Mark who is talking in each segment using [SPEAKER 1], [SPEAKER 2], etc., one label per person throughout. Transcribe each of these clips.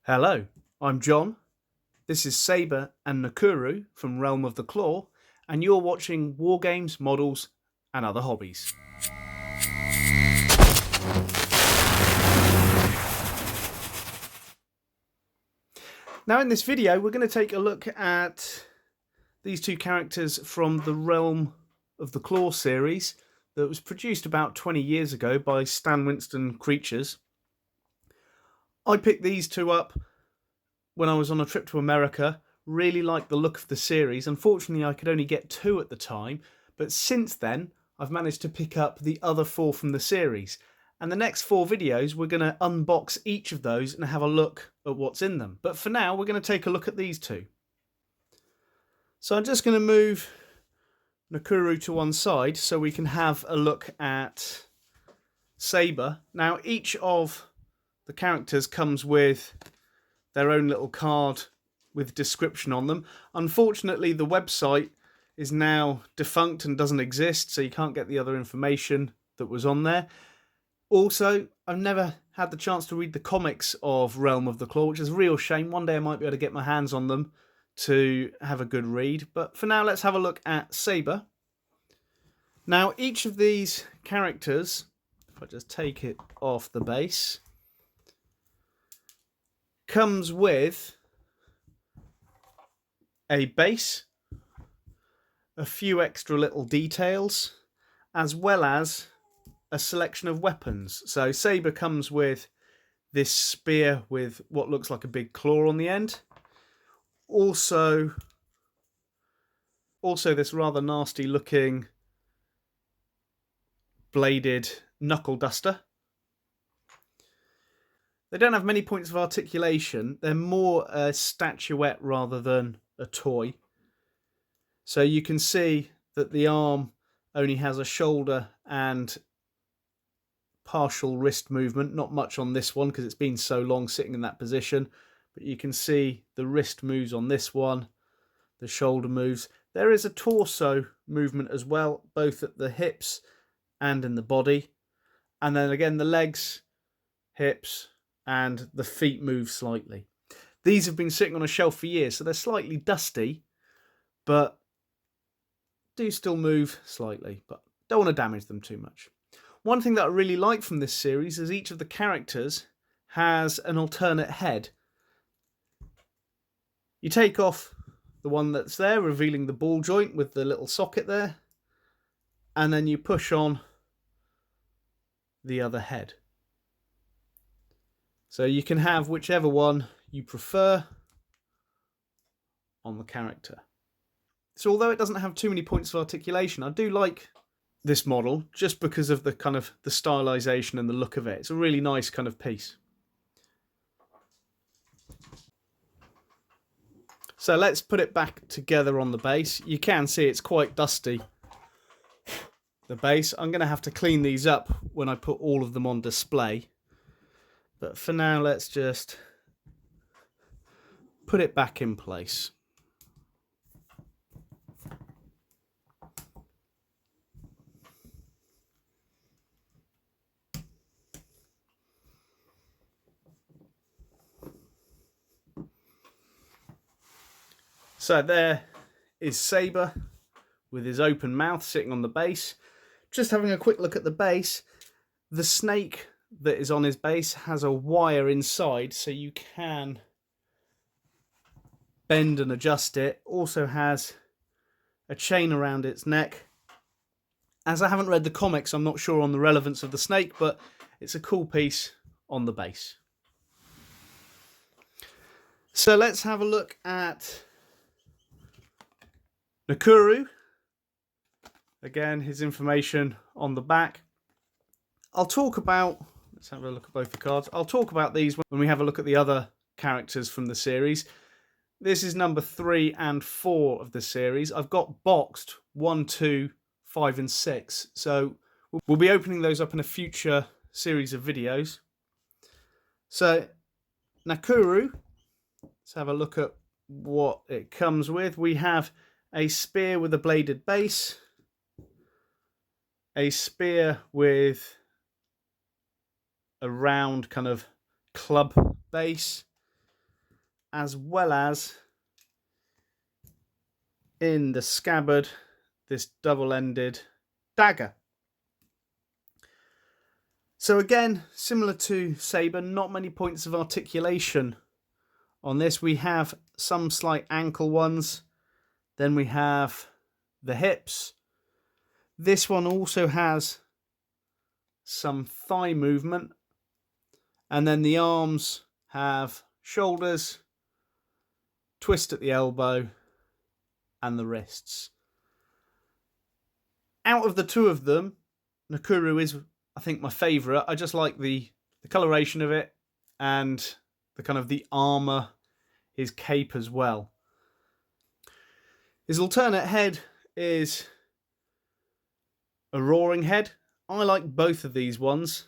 [SPEAKER 1] Hello, I'm John. This is Sabyr and Nakuru from Realm of the Claw, and you're watching War Games, Models, and Other Hobbies. Now in this video, we're going to take a look at these two characters from the Realm of the Claw series that was produced about 20 years ago by Stan Winston Creatures. I picked these two up when I was on a trip to America. Really liked the look of the series. Unfortunately, I could only get two at the time, but since then I've managed to pick up the other four from the series. And the next four videos we're going to unbox each of those and have a look at what's in them. But for now we're going to take a look at these two. So I'm just going to move Nakuru to one side so we can have a look at Sabyr. Now each of the characters comes with their own little card with description on them. Unfortunately, the website is now defunct and doesn't exist, so you can't get the other information that was on there. Also, I've never had the chance to read the comics of Realm of the Claw, which is a real shame. One day I might be able to get my hands on them to have a good read. But for now, let's have a look at Sabyr. Now, each of these characters, if I just take it off the base, comes with a base, a few extra little details, as well as a selection of weapons. So Sabyr comes with this spear with what looks like a big claw on the end. Also this rather nasty looking bladed knuckle duster. They don't have many points of articulation. They're more a statuette rather than a toy. So you can see that the arm only has a shoulder and partial wrist movement. Not much on this one because it's been so long sitting in that position. But you can see the wrist moves on this one. The shoulder moves. There is a torso movement as well, both at the hips and in the body. And then again, the legs, hips, and the feet move slightly. These have been sitting on a shelf for years, so they're slightly dusty, but do still move slightly, but don't want to damage them too much. One thing that I really like from this series is each of the characters has an alternate head. You take off the one that's there, revealing the ball joint with the little socket there, and then you push on the other head. So you can have whichever one you prefer on the character. So although it doesn't have too many points of articulation, I do like this model just because of the kind of the stylization and the look of it. It's a really nice kind of piece. So let's put it back together on the base. You can see it's quite dusty, the base. I'm going to have to clean these up when I put all of them on display. But for now, let's just put it back in place. So there is Sabyr with his open mouth sitting on the base. Just having a quick look at the base, the snake that is on his base has a wire inside, so you can bend and adjust it. Also has a chain around its neck. As I haven't read the comics, I'm not sure on the relevance of the snake, but it's a cool piece on the base. So let's have a look at Nakuru. Again, his information on the back. I'll talk about, let's have a look at both the cards. I'll talk about these when we have a look at the other characters from the series. This is number 3 and 4 of the series. I've got boxed 1, 2, 5 and 6. So we'll be opening those up in a future series of videos. So Nakuru, let's have a look at what it comes with. We have a spear with a bladed base, a spear with a round kind of club base, as well as in the scabbard this double-ended dagger. So again, similar to Sabyr, not many points of articulation on this. We have some slight ankle ones, then we have the hips. This one also has some thigh movement, and then the arms have shoulders, twist at the elbow, and the wrists. Out of the two of them, Nakuru is, I think, my favourite. I just like the coloration of it and the kind of the armour, his cape as well. His alternate head is a roaring head. I like both of these ones.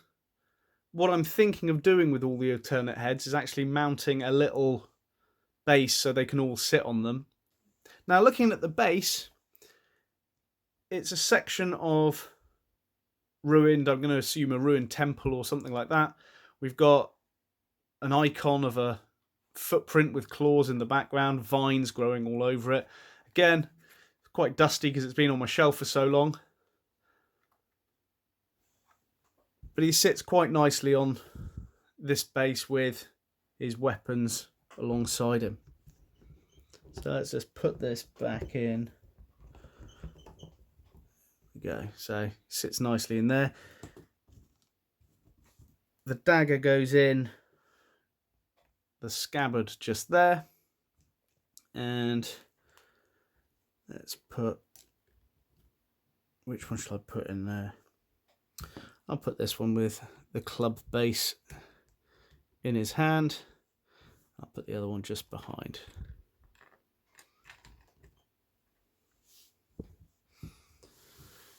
[SPEAKER 1] What I'm thinking of doing with all the alternate heads is actually mounting a little base so they can all sit on them. Now, looking at the base, it's a section of ruined, I'm going to assume a ruined temple or something like that. We've got an icon of a footprint with claws in the background, vines growing all over it. Again, quite dusty because it's been on my shelf for so long. But he sits quite nicely on this base with his weapons alongside him. So let's just put this back in. There we go. So he sits nicely in there. The dagger goes in the scabbard just there. And let's put, which one should I put in there? I'll put this one with the club base in his hand. I'll put the other one just behind.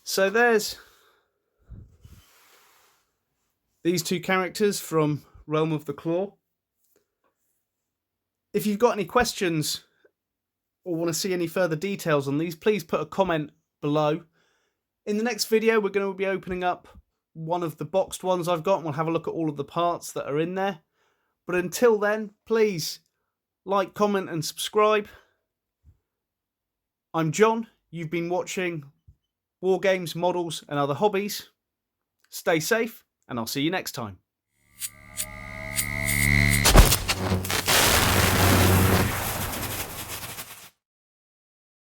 [SPEAKER 1] So there's these two characters from Realm of the Claw. If you've got any questions or want to see any further details on these, please put a comment below. In the next video, we're going to be opening up one of the boxed ones I've got, and we'll have a look at all of the parts that are in there. But until then, please like, comment and subscribe. I'm John. You've been watching War Games, Models and Other Hobbies. Stay safe, and I'll see you next time.